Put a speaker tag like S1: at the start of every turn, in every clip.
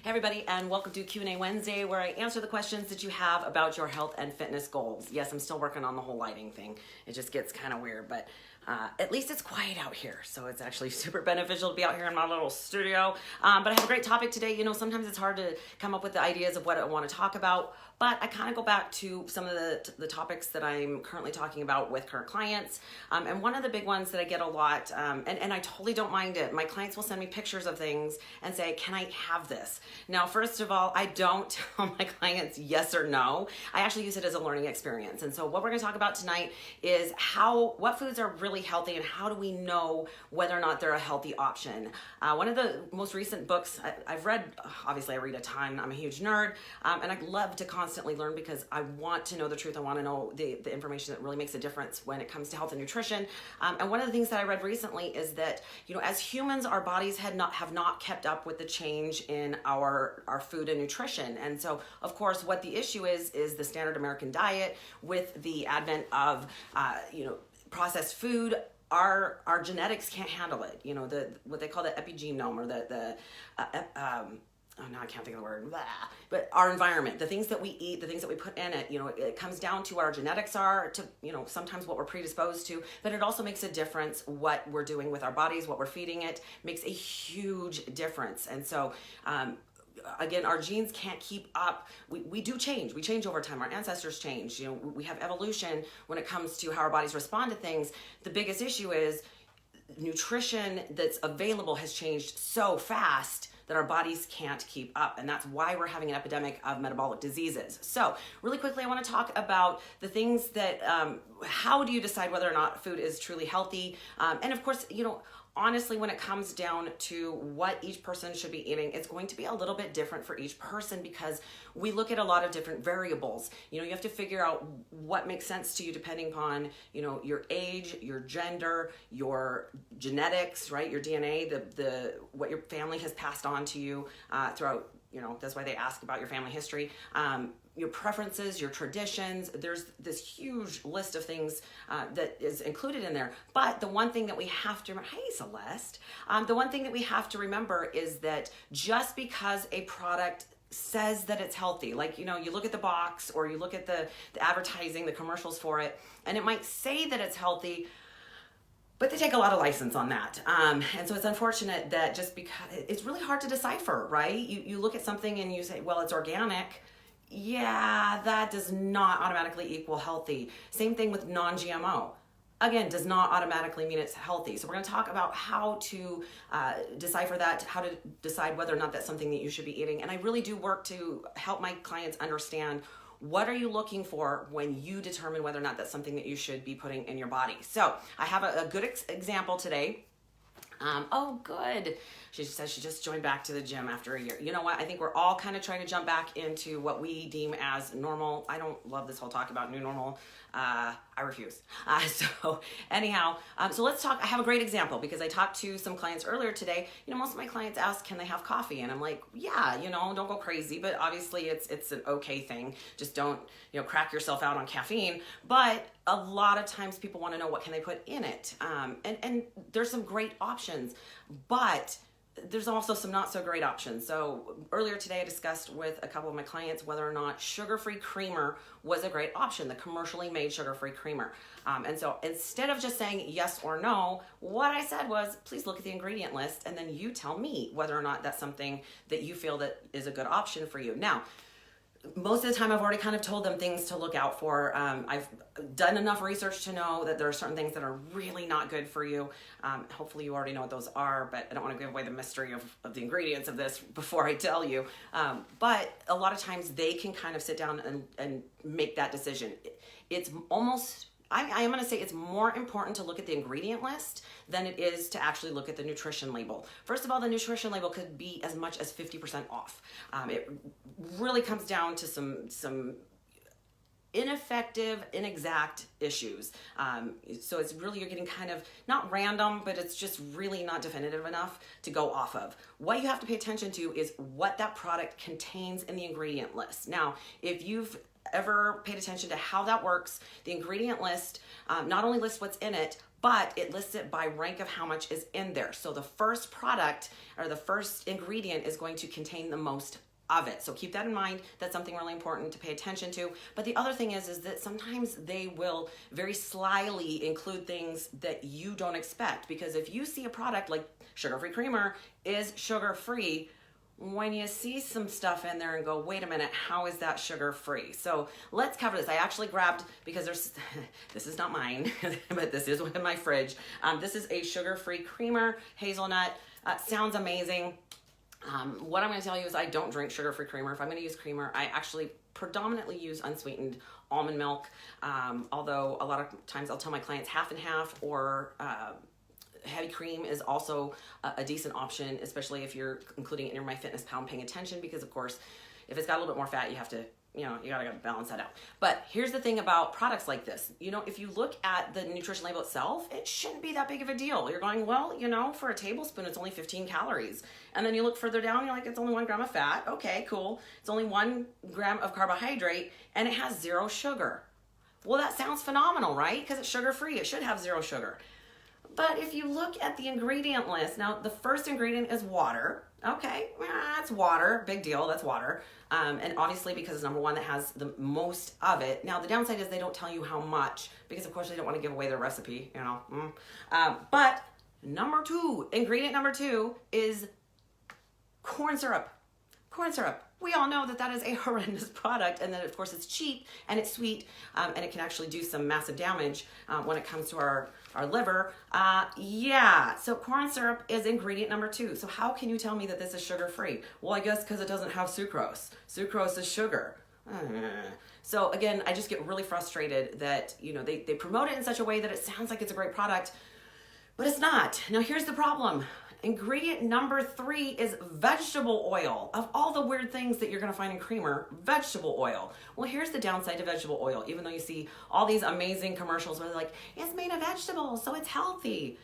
S1: Hey everybody, and welcome to Q&A Wednesday, where I answer the questions that you have about your health and fitness goals. Yes, I'm still working on the whole lighting thing. It just gets kind of weird, but at least it's quiet out here, so it's actually super beneficial to be out here in my little studio. But I have a great topic today. You know, sometimes it's hard to come up with the ideas of what I want to talk about, but I kind of go back to some of the topics that I'm currently talking about with current clients. And one of the big ones that I get a lot, and I totally don't mind it, my clients will send me pictures of things and say, can I have this? Now, first of all, I don't tell my clients yes or no. I actually use it as a learning experience. And so what we're going to talk about tonight is what foods are really healthy and how do we know whether or not they're a healthy option. One of the most recent books I've read, obviously I read a ton, I'm a huge nerd, and I love to constantly learn because I want to know the truth. I want to know the information that really makes a difference when it comes to health and nutrition. And one of the things that I read recently is that, you know, as humans, our bodies have not kept up with the change in our food and nutrition. And so, of course, what the issue is the standard American diet with the advent of, processed food. Our genetics can't handle it. You know, what they call the epigenome, or now I can't think of the word, but our environment, the things that we eat, the things that we put in it, you know, it comes down to our genetics are to, you know, sometimes what we're predisposed to, but it also makes a difference what we're doing with our bodies, what we're feeding it makes a huge difference. And so, again, our genes can't keep up. We do change. We change over time. Our ancestors change. You know, we have evolution when it comes to how our bodies respond to things. The biggest issue is nutrition that's available has changed so fast that our bodies can't keep up. And that's why we're having an epidemic of metabolic diseases. So really quickly, I want to talk about the things that, how do you decide whether or not food is truly healthy? And of course, you know, honestly, when it comes down to what each person should be eating, it's going to be a little bit different for each person because we look at a lot of different variables. You know, you have to figure out what makes sense to you depending upon, you know, your age, your gender, your genetics, right? Your DNA, what your family has passed on to you throughout, you know, that's why they ask about your family history. Your preferences, your traditions, there's this huge list of things that is included in there. But the one thing that we have to remember, hey Celeste, the one thing that we have to remember is that just because a product says that it's healthy, like, you know, you look at the box or you look at the advertising, the commercials for it, and it might say that it's healthy, but they take a lot of license on that. And so it's unfortunate that just because it's really hard to decipher, right? You look at something and you say, well, it's organic. Yeah, that does not automatically equal healthy. Same thing with non-GMO. Again, does not automatically mean it's healthy. So we're going to talk about how to decipher that, how to decide whether or not that's something that you should be eating. And I really do work to help my clients understand what are you looking for when you determine whether or not that's something that you should be putting in your body. So I have a good example today. Oh, good. She says she just joined back to the gym after a year. You know what? I think we're all kind of trying to jump back into what we deem as normal. I don't love this whole talk about new normal. I refuse. So anyhow, so let's talk. I have a great example because I talked to some clients earlier today. You know, most of my clients ask, can they have coffee? And I'm like, yeah, you know, don't go crazy, but obviously it's an okay thing. Just don't, you know, crack yourself out on caffeine. But a lot of times people want to know what can they put in it. And there's some great options, but there's also some not so great options. So earlier today, I discussed with a couple of my clients whether or not sugar-free creamer was a great option, the commercially made sugar-free creamer. And so instead of just saying yes or no, what I said was, please look at the ingredient list and then you tell me whether or not that's something that you feel that is a good option for you. Now, most of the time I've already kind of told them things to look out for. I've done enough research to know that there are certain things that are really not good for you. Hopefully you already know what those are, but I don't want to give away the mystery of the ingredients of this before I tell you. But a lot of times they can kind of sit down and make that decision. It's almost, I am going to say it's more important to look at the ingredient list than it is to actually look at the nutrition label. First of all, the nutrition label could be as much as 50% off. It really comes down to some ineffective, inexact issues. So it's really, you're getting kind of not random, but it's just really not definitive enough to go off of. What you have to pay attention to is what that product contains in the ingredient list. Now, if you've ever paid attention to how that works, the ingredient list not only lists what's in it, but it lists it by rank of how much is in there. So the first product or the first ingredient is going to contain the most of it. So keep that in mind. That's something really important to pay attention to. But the other thing is that sometimes they will very slyly include things that you don't expect, because if you see a product like sugar-free creamer is sugar-free, when you see some stuff in there and go, wait a minute, how is that sugar-free? So let's cover this. I actually grabbed, because this is not mine, but this is in my fridge. This is a sugar-free creamer, hazelnut. Sounds amazing. What I'm going to tell you is I don't drink sugar-free creamer. If I'm going to use creamer, I actually predominantly use unsweetened almond milk. Although a lot of times I'll tell my clients half and half, or heavy cream is also a decent option, especially if you're including it in your MyFitnessPal, paying attention, because of course, if it's got a little bit more fat, you have to, you gotta balance that out. But here's the thing about products like this. If you look at the nutrition label itself, it shouldn't be that big of a deal. You're going, well, for a tablespoon, it's only 15 calories. And then you look further down, you're like, it's only 1 gram of fat. Okay, cool. It's only 1 gram of carbohydrate, and it has 0 sugar. Well, that sounds phenomenal, right? Because it's sugar-free. It should have 0 sugar. But if you look at the ingredient list, now the first ingredient is water. Okay, that's water, big deal, that's water. And obviously because it's number 1 that has the most of it. Now the downside is they don't tell you how much, because of course they don't want to give away their recipe, But ingredient number 2 is corn syrup. Corn syrup. We all know that is a horrendous product, and that of course it's cheap and it's sweet, and it can actually do some massive damage when it comes to our liver. So corn syrup is ingredient number 2. So how can you tell me that this is sugar-free? Well, I guess because it doesn't have sucrose. Sucrose is sugar. So again, I just get really frustrated that, they promote it in such a way that it sounds like it's a great product, but it's not. Now here's the problem. Ingredient number 3 is vegetable oil. Of all the weird things that you're gonna find in creamer, vegetable oil. Well, here's the downside to vegetable oil. Even though you see all these amazing commercials where they're like, it's made of vegetables, so it's healthy.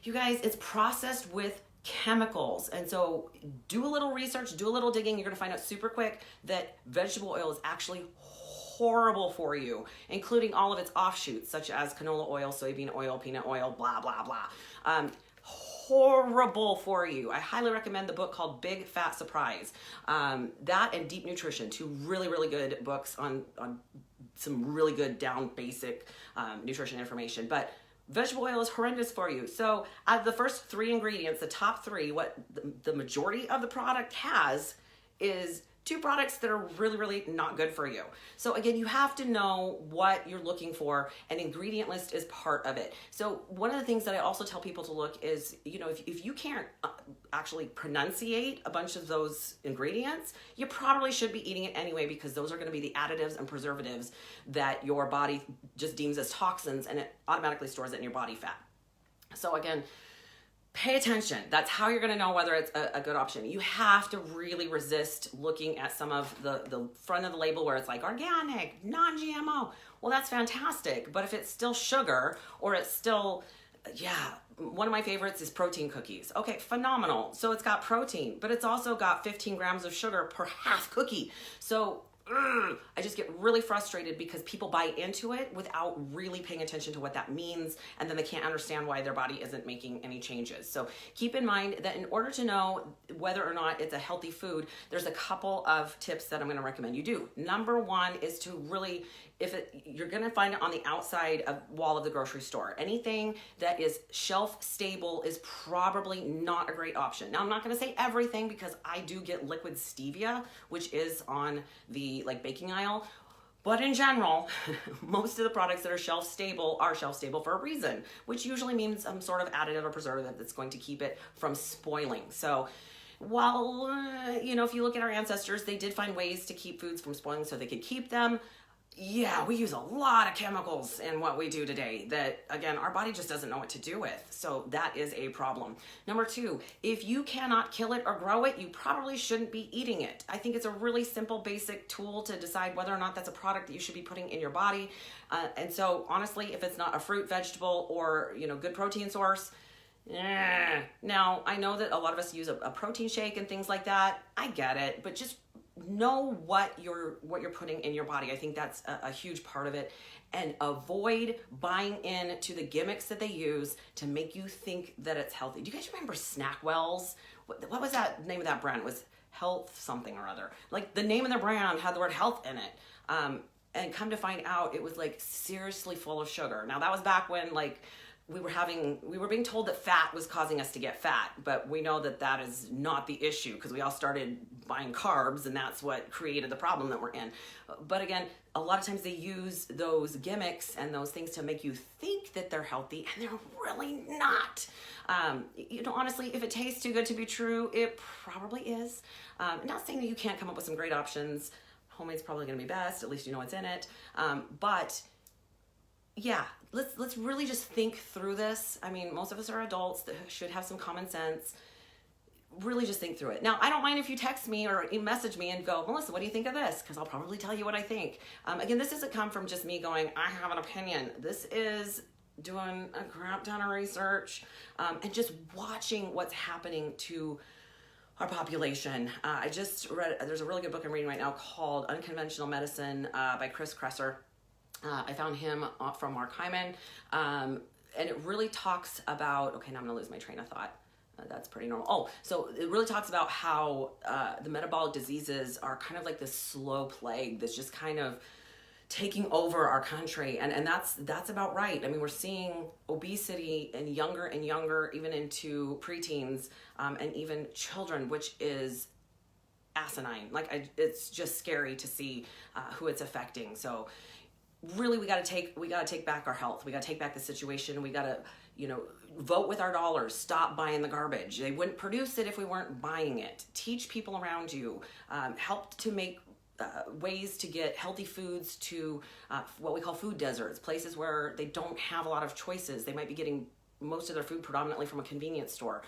S1: You guys, it's processed with chemicals. And so do a little research, do a little digging. You're gonna find out super quick that vegetable oil is actually horrible for you, including all of its offshoots, such as canola oil, soybean oil, peanut oil, blah, blah, blah. Horrible for you. I highly recommend the book called Big Fat Surprise. That and Deep Nutrition, 2 really, really good books on some really good down basic nutrition information. But vegetable oil is horrendous for you. So out of the first 3 ingredients, the top 3, what the majority of the product has is 2 products that are really, really not good for you. So again, you have to know what you're looking for. An ingredient list is part of it. So one of the things that I also tell people to look is, if you can't actually pronunciate a bunch of those ingredients, you probably should be eating it anyway, because those are going to be the additives and preservatives that your body just deems as toxins, and it automatically stores it in your body fat. So again, pay attention. That's how you're going to know whether it's a good option. You have to really resist looking at some of the front of the label where it's like organic, non-GMO. Well, that's fantastic. But if it's still sugar, or it's still, one of my favorites is protein cookies. Okay, phenomenal. So it's got protein, but it's also got 15 grams of sugar per half cookie. So I just get really frustrated because people buy into it without really paying attention to what that means, and then they can't understand why their body isn't making any changes. So keep in mind that in order to know whether or not it's a healthy food, there's a couple of tips that I'm going to recommend you do. Number 1 is to really, you're going to find it on the outside wall of the grocery store. Anything that is shelf stable is probably not a great option. Now, I'm not going to say everything, because I do get liquid stevia, which is on the baking aisle. But in general, most of the products that are shelf stable for a reason, which usually means some sort of additive or preservative that's going to keep it from spoiling. So while, if you look at our ancestors, they did find ways to keep foods from spoiling so they could keep them. Yeah, we use a lot of chemicals in what we do today that, again, our body just doesn't know what to do with. So that is a problem. Number 2, if you cannot kill it or grow it, you probably shouldn't be eating it. I think it's a really simple, basic tool to decide whether or not that's a product that you should be putting in your body. And so honestly, if it's not a fruit, vegetable, or, good protein source, now I know that a lot of us use a protein shake and things like that. I get it, but just know what you're putting in your body. I think that's a huge part of it. And avoid buying into the gimmicks that they use to make you think that it's healthy. Do you guys remember Snackwells? What was that name of that brand? It was Health something or other. Like the name of their brand had the word health in it. And come to find out, it was like seriously full of sugar. Now that was back when like we were being told that fat was causing us to get fat, but we know that that is not the issue because we all started buying carbs and that's what created the problem that we're in. But again, a lot of times they use those gimmicks and those things to make you think that they're healthy and they're really not. Honestly, if it tastes too good to be true, it probably is. I'm not saying that you can't come up with some great options. Homemade's probably going to be best. At least you know what's in it. But yeah, let's really just think through this. I mean, most of us are adults that should have some common sense. Really just think through it. Now, I don't mind if you text me or message me and go, Melissa, what do you think of this? Because I'll probably tell you what I think. Again, this doesn't come from just me going, I have an opinion. This is doing a crap ton of research and just watching what's happening to our population. I just read, there's a really good book I'm reading right now called Unconventional Medicine by Chris Kresser. I found him from Mark Hyman. And it really talks about, okay, now I'm gonna lose my train of thought. That's pretty normal. Oh, so it really talks about how the metabolic diseases are kind of like this slow plague that's just kind of taking over our country. And that's about right. I mean, we're seeing obesity in younger and younger, even into preteens and even children, which is asinine. Like it's just scary to see who it's affecting. So really we got to take back our health. We got to take back the situation. We got to, vote with our dollars. Stop buying the garbage. They wouldn't produce it if we weren't buying it. Teach people around you. Help to make ways to get healthy foods to what we call food deserts, places where they don't have a lot of choices. They might be getting most of their food predominantly from a convenience store.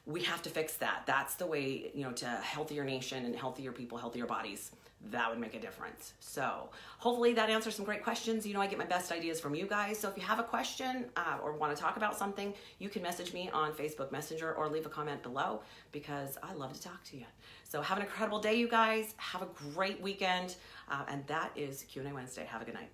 S1: We have to fix that. That's the way, to a healthier nation and healthier people, healthier bodies. That would make a difference. So hopefully that answers some great questions. I get my best ideas from you guys. So if you have a question or want to talk about something, you can message me on Facebook Messenger or leave a comment below because I love to talk to you. So have an incredible day, you guys. Have a great weekend. And that is Q&A Wednesday. Have a good night.